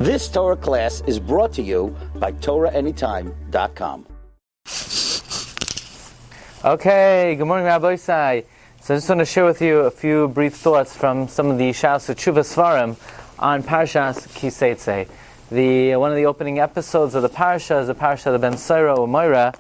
This Torah class is brought to you by TorahAnytime.com. Okay, good morning, Rabbi. So I just want to share with you a few brief thoughts from some of the Shas Tshuva Svarim on Parshas Ki Seitzei. One of the opening episodes of the Parsha is the Parsha of the Ben Soira Umayra,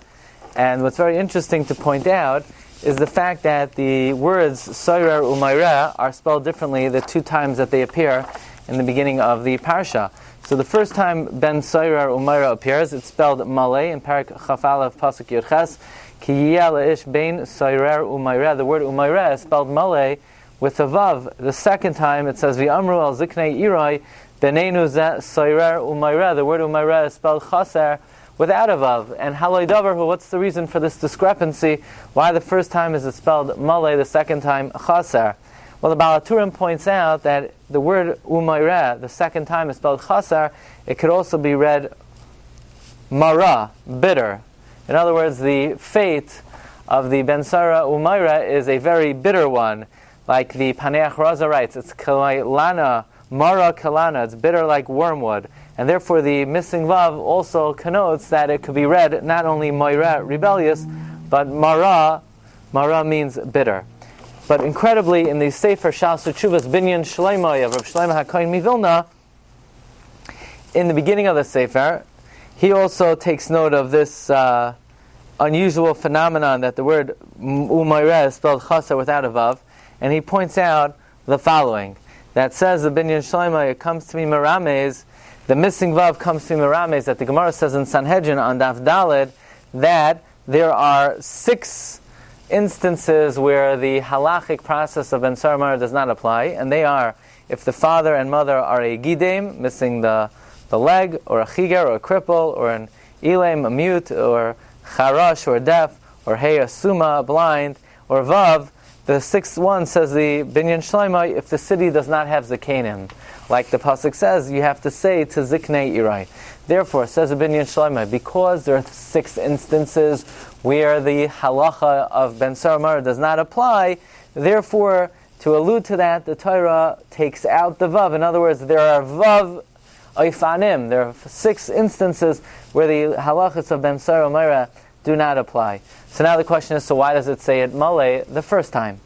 and what's very interesting to point out is the fact that the words Soira Umayra are spelled differently the two times that they appear in the beginning of the Parsha. So the first time Ben Soira Umayra appears, it's spelled Malay in Parak Chaf Aleph Pasuk Yud Ches. Ki yiyeh le'ish bein Soirer Umayra. The word Umayra is spelled Malay with a vav. The second time it says V'amru al ziknei Iroi Benenu zeh Soirer Umayra. The word Umayra is spelled Chaser without a vav. And haloi davar, what's the reason for this discrepancy? Why the first time is it spelled Malay, the second time Chaser? Well, the Baal HaTurim points out that the word Umayra, the second time is spelled Chaser. It could also be read Mara, bitter. In other words, the fate of the Ben Soira Umayra is a very bitter one. Like the Paneach Raza writes, it's Kalana, Mara Kalana, it's bitter like wormwood. And therefore the missing vav also connotes that it could be read not only Moira, rebellious, but Mara means bitter. But incredibly, in the Sefer Shas Tshuvas Binyan Shleimai of Rav Shlomo HaKohen Mivilna, in the beginning of the Sefer, he also takes note of this unusual phenomenon that the word Umayra is spelled Chaser without a vav, and he points out the following. That says the Binyan Shleimai, it comes to me Merames, the missing vav comes to me Merames, that the Gemara says in Sanhedrin on Daf Daled, that there are 6 instances where the halachic process of Ben Soira does not apply, and they are if the father and mother are a gidem, missing the leg, or a chiger, or a cripple, or an ilem, a mute, or charash, or deaf, or hey, a suma, blind, or vav. The 6th one says the Binyan Shleimai, if the city does not have zikanim. Like the pasuk says, you have to say to ziknei irai. Therefore, says the Binyan Shleimai, because there are 6 instances where the halacha of Ben Soira does not apply, therefore, to allude to that, the Torah takes out the vav. In other words, there are vav oifanim. There are 6 instances where the halachas of Ben Soira do not apply. So now the question is, so why does it say it Malay the first time?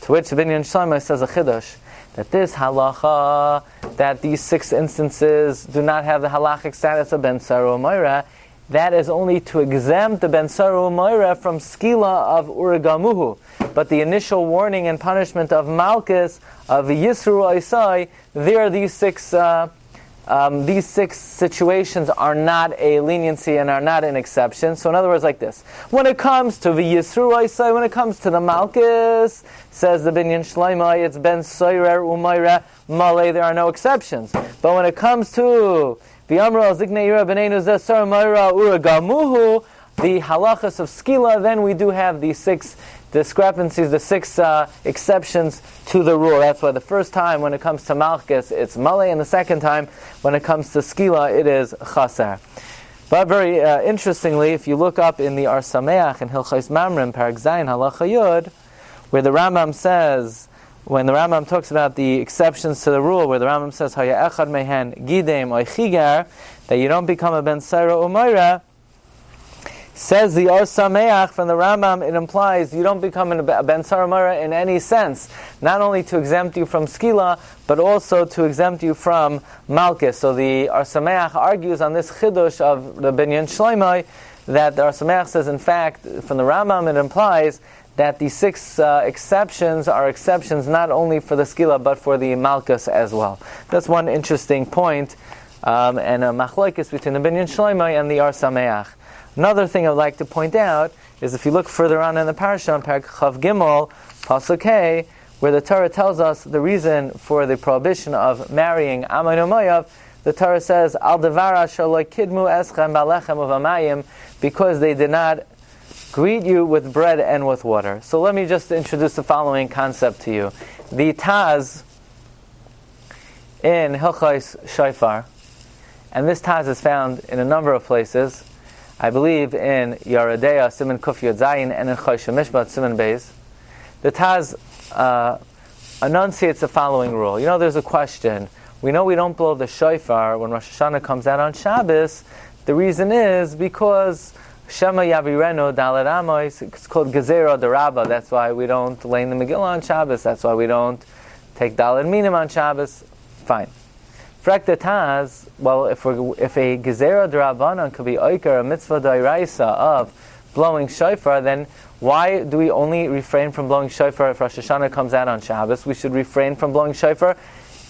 To which the Binyan Shleimai says a chidush, that this halacha, that these 6 instances do not have the halachic status of Ben Soira, that is only to exempt the Ben Soira from skila of urigamuhu. But the initial warning and punishment of Malchus, of Yisru Isai, there these 6 situations are not a leniency and are not an exception. So in other words, like this. When it comes to the Yisru Isai, when it comes to the Malchus, says the Binyan Shleimai, it's Ben Soira Umayra Malay, there are no exceptions. But when it comes to the halachas of skila, then we do have the 6 discrepancies, the 6 exceptions to the rule. That's why the first time when it comes to Malchus, it's Malay, and the second time when it comes to skila, it is Chaser. But very interestingly, if you look up in the Ar Sameach in Hilchos Mamrim, Parak Zayin Halacha Yud, where the Rambam says, when the Rambam talks about the exceptions to the rule, where the Rambam says, Haya echad mehen gidem oy chigar, that you don't become a Ben Soira Umayra, says the Or Sameach from the Rambam, it implies you don't become a Ben Soira Umayra in any sense, not only to exempt you from skila, but also to exempt you from Malchus. So the Or Sameach argues on this chidush of the Binyan Shleimai, that the Or Sameach says, in fact, from the Rambam it implies that the 6 exceptions are exceptions not only for the skila but for the malchus as well. That's one interesting point, and a machlokes between the Binyan Shleimai and the Ar Sameach. Another thing I would like to point out is if you look further on in the Parsha, on Parak Chav Gimel, Pasuk Hey, where the Torah tells us the reason for the prohibition of marrying Amon Umayav, the Torah says, Al devara shaloi kidmu eschem balechem uvamayim, because they did not greet you with bread and with water. So let me just introduce the following concept to you. The Taz in Hilchos Shofar, and this Taz is found in a number of places, I believe in Yeridea, Siman Kuf Yud Zayin, and in Choshe Mishpat, Siman Beis. The Taz enunciates the following rule. You know, there's a question, we know we don't blow the shofar when Rosh Hashanah comes out on Shabbos. The reason is because Shema Yavirenu Dalet Amos, it's called Gezerah D'Rabba. That's why we don't lay in the Megillah on Shabbos. That's why we don't take Dalet Minim on Shabbos. Fine. Frek the Taz, well, if a Gezerah D'Rabbanan could be Oiker, a mitzvah d'oraisa of blowing shofar, then why do we only refrain from blowing shofar if Rosh Hashanah comes out on Shabbos? We should refrain from blowing shofar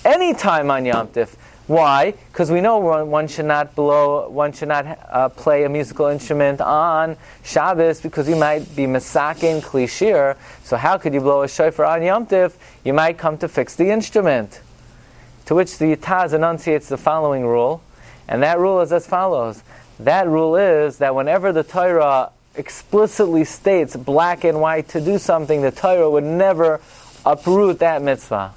any time on Yom Tif. Why? Because we know one should not play a musical instrument on Shabbos because you might be misakin kli shiur. So how could you blow a shofar on Yom Tif? You might come to fix the instrument. To which the Taz enunciates the following rule, and that rule is as follows. That rule is that whenever the Torah explicitly states black and white to do something, the Torah would never uproot that mitzvah.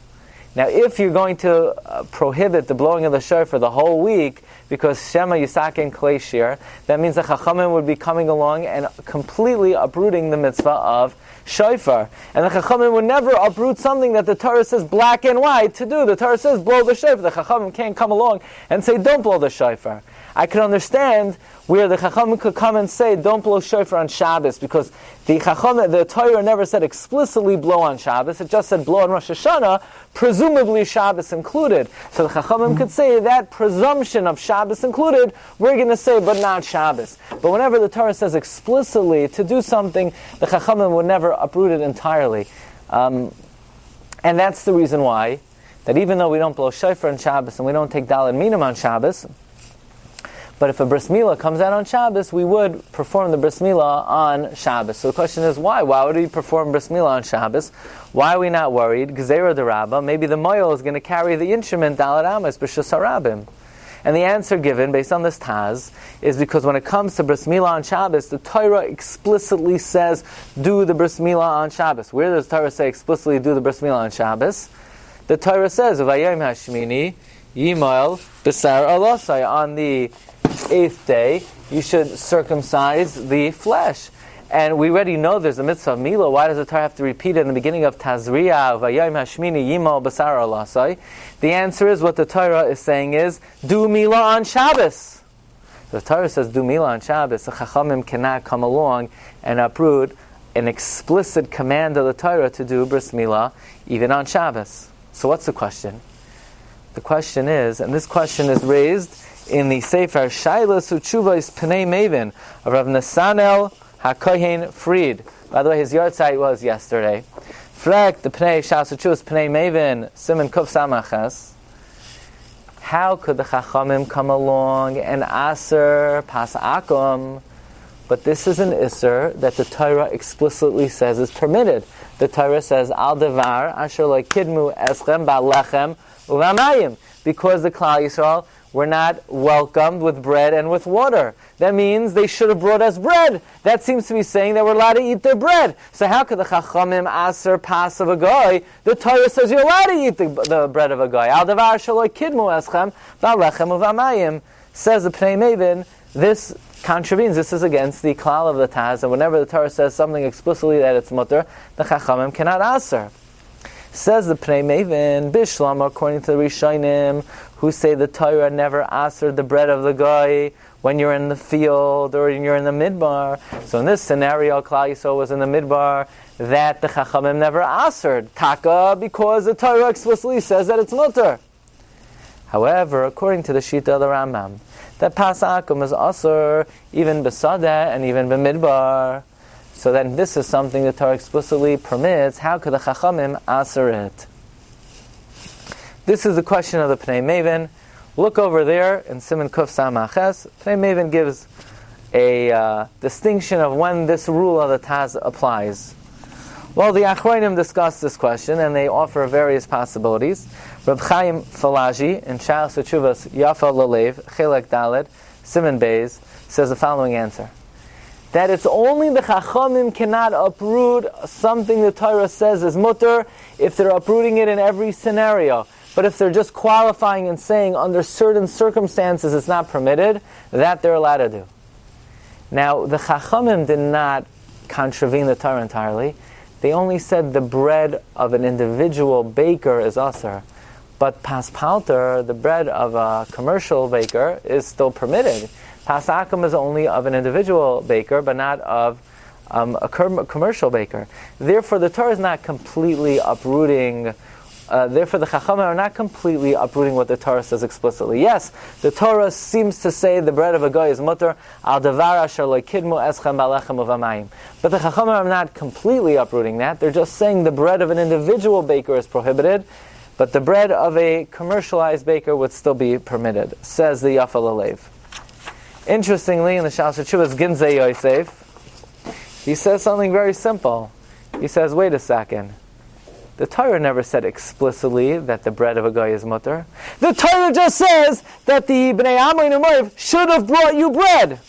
Now, if you're going to prohibit the blowing of the shofar the whole week because Shema Yisakin Klei Shir, that means the Chachamim would be coming along and completely uprooting the mitzvah of shofar. And the Chachamim would never uproot something that the Torah says black and white to do. The Torah says blow the shofar. The Chachamim can't come along and say don't blow the shofar. I can understand where the Chachamim could come and say don't blow shofar on Shabbos because the Torah never said explicitly blow on Shabbos. It just said blow on Rosh Hashanah, presumably Shabbos included. So the Chachamim could say that presumption of Shabbos included, we're going to say but not Shabbos. But whenever the Torah says explicitly to do something, the Chachamim would never uproot it entirely. And that's the reason why, that even though we don't blow shofar on Shabbos and we don't take Dalet Minim on Shabbos, but if a bris milah comes out on Shabbos, we would perform the bris milah on Shabbos. So the question is, why? Why would we perform bris milah on Shabbos? Why are we not worried? Gezerah D'Rabba, maybe the moyel is going to carry the instrument Dalet Amos b'shus harabim. And the answer given, based on this Taz, is because when it comes to bris milah on Shabbos, the Torah explicitly says, do the bris milah on Shabbos. Where does the Torah say explicitly do the bris milah on Shabbos? The Torah says, Vayom hashmini yimal b'sar alosai, on the 8th day, you should circumcise the flesh. And we already know there's a mitzvah of milah. Why does the Torah have to repeat it in the beginning of Tazriah, Vayom hashmini yimal basar alasai? The answer is, what the Torah is saying is, do milah on Shabbos. The Torah says, do milah on Shabbos. The Chachamim cannot come along and uproot an explicit command of the Torah to do bris milah even on Shabbos. So what's the question? The question is, and this question is raised in the Sefer Shailas Uchuvos Pnei Maven of Rav Nesanel HaKohen Fried. By the way, his yahrzeit was yesterday. Frek the Pnei Shailas Uchuvos Pnei Maven Siman Kuf Samachas. How could the Chachamim come along and aser pas akum? But this is an iser that the Torah explicitly says is permitted. The Torah says al devar asher lo kidmu eschem ba'lechem u'vamayim, because the Klal Yisrael were not welcomed with bread and with water. That means they should have brought us bread. That seems to be saying that we're allowed to eat their bread. So how could the Chachamim aser pas of a guy? The Torah says you're allowed to eat the bread of a guy. Al devar shaloi kidmu eschem v'alechem uvamayim. Says the Pnei Maven, this contravenes, this is against the klal of the Taz, and whenever the Torah says something explicitly that it's mutter, the Chachamim cannot aser. Says the Pnei Maven, Bishlam, according to the Rishonim, who say the Torah never asered the bread of the guy when you're in the field or you're in the midbar. So in this scenario, Klal Yisrael was in the midbar, that the Chachamim never asered taka, because the Torah explicitly says that it's mutter. However, according to the Shita of the Rambam, that pas akum is aser even besada and even b'midbar. So then this is something the Torah explicitly permits. How could the Chachamim aser it? This is the question of the Pnei Maven. Look over there in Siman Kuf Samaches. Pnei Maven gives a distinction of when this rule of the Taz applies. Well, the Achronim discuss this question and they offer various possibilities. Reb Chaim Falaji in Sha'as Teshuvos Yafa Lalev Chelek Daled Siman Beis says the following answer: that it's only the Chachamim cannot uproot something the Torah says is mutter if they're uprooting it in every scenario. But if they're just qualifying and saying under certain circumstances it's not permitted, that they're allowed to do. Now, the Chachamim did not contravene the Torah entirely. They only said the bread of an individual baker is asr. But pas palter, the bread of a commercial baker, is still permitted. Pas akum is only of an individual baker, but not of a commercial baker. Therefore, the Torah is not completely uprooting. Therefore, the Chachamim are not completely uprooting what the Torah says explicitly. Yes, the Torah seems to say the bread of a goy is mutter al davar asher lo kidmu eschem balechem uvamayim. But the Chachamim are not completely uprooting that. They're just saying the bread of an individual baker is prohibited, but the bread of a commercialized baker would still be permitted, says the Yafal Alev. Interestingly, in the Shal Shechuvas Ginzei Yosef, he says something very simple. He says, wait a second. The Torah never said explicitly that the bread of a guy is mutter. The Torah just says that the Bnei Amoin U'Moav should have brought you bread.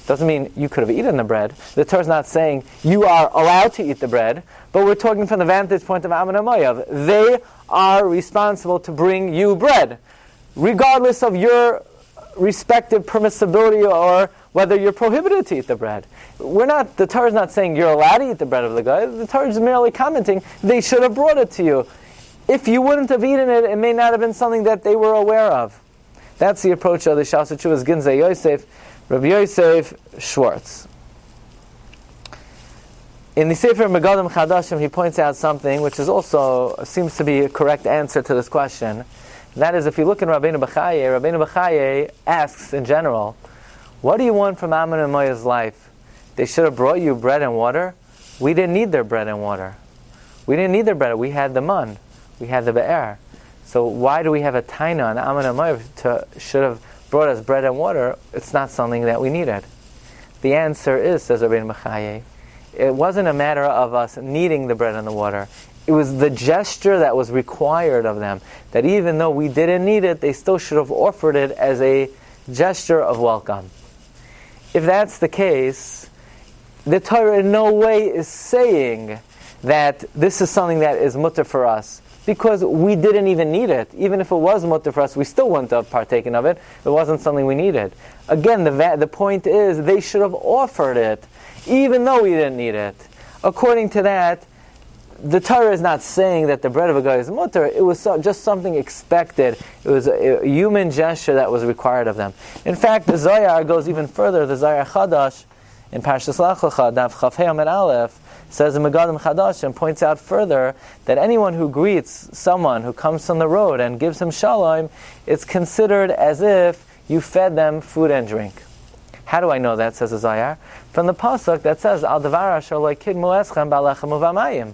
Doesn't mean you could have eaten the bread. The Torah is not saying you are allowed to eat the bread, but we're talking from the vantage point of Ammon and Moav. They are responsible to bring you bread, regardless of your respective permissibility or whether you're prohibited to eat the bread. The Torah is not saying you're allowed to eat the bread of the guy. The Torah is merely commenting they should have brought it to you. If you wouldn't have eaten it, it may not have been something that they were aware of. That's the approach of the Shal Shechuvas Ginzei Yosef, Rabbi Yosef Schwartz. In the Sefer Megadim Chadashim, he points out something which is also seems to be a correct answer to this question. That is, if you look in Rabbeinu Bechaye asks in general, what do you want from Ammon and Moav's life? They should have brought you bread and water. We didn't need their bread and water. We didn't need their bread. We had the man. We had the be'er. So why do we have a taina on Ammon and Moav should have brought us bread and water? It's not something that we needed. The answer is, says Rabbeinu Bechaye, it wasn't a matter of us needing the bread and the water. It was the gesture that was required of them, that even though we didn't need it, they still should have offered it as a gesture of welcome. If that's the case, the Torah in no way is saying that this is something that is mutter for us, because we didn't even need it. Even if it was mutter for us, we still wouldn't have partaken of it. It wasn't something we needed. Again, the point is, they should have offered it, even though we didn't need it. According to that, the Torah is not saying that the bread of a guy is mutter. It was just something expected. It was a human gesture that was required of them. In fact, the Zohar goes even further. The Zohar Chadash in Parshas Lech Lecha, Daf Chaf Hei Amud Aleph, says in Megadim Chadash and points out further that anyone who greets someone who comes from the road and gives him shalom, it's considered as if you fed them food and drink. How do I know that, says the Zohar? From the pasuk that says, Al davar asher lo kidmu eschem balechem uvamayim.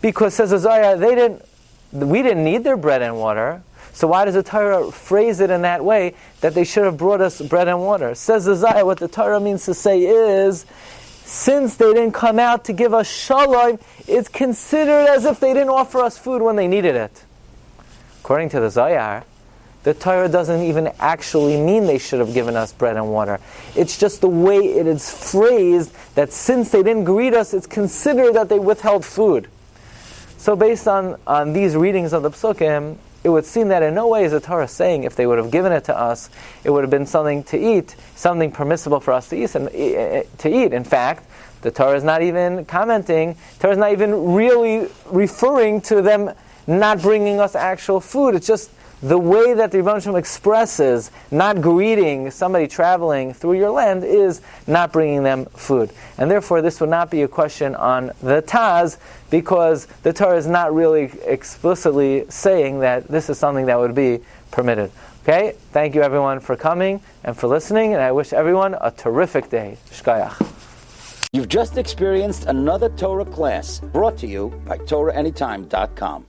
Because, says the Zohar, we didn't need their bread and water, so why does the Torah phrase it in that way, that they should have brought us bread and water? Says the Zohar, what the Torah means to say is, since they didn't come out to give us shalom, it's considered as if they didn't offer us food when they needed it. According to the Zohar, the Torah doesn't even actually mean they should have given us bread and water. It's just the way it is phrased, that since they didn't greet us, it's considered that they withheld food. So based on these readings of the Psukim, it would seem that in no way is the Torah saying if they would have given it to us, it would have been something to eat, something permissible for us to eat. In fact, the Torah is not even commenting, the Torah is not even really referring to them not bringing us actual food. It's just the way that the Rebbeinu Shalom expresses not greeting somebody traveling through your land is not bringing them food. And therefore this would not be a question on the Taz, because the Torah is not really explicitly saying that this is something that would be permitted. Okay? Thank you everyone for coming and for listening, and I wish everyone a terrific day. Shkayach. You've just experienced another Torah class brought to you by TorahAnytime.com.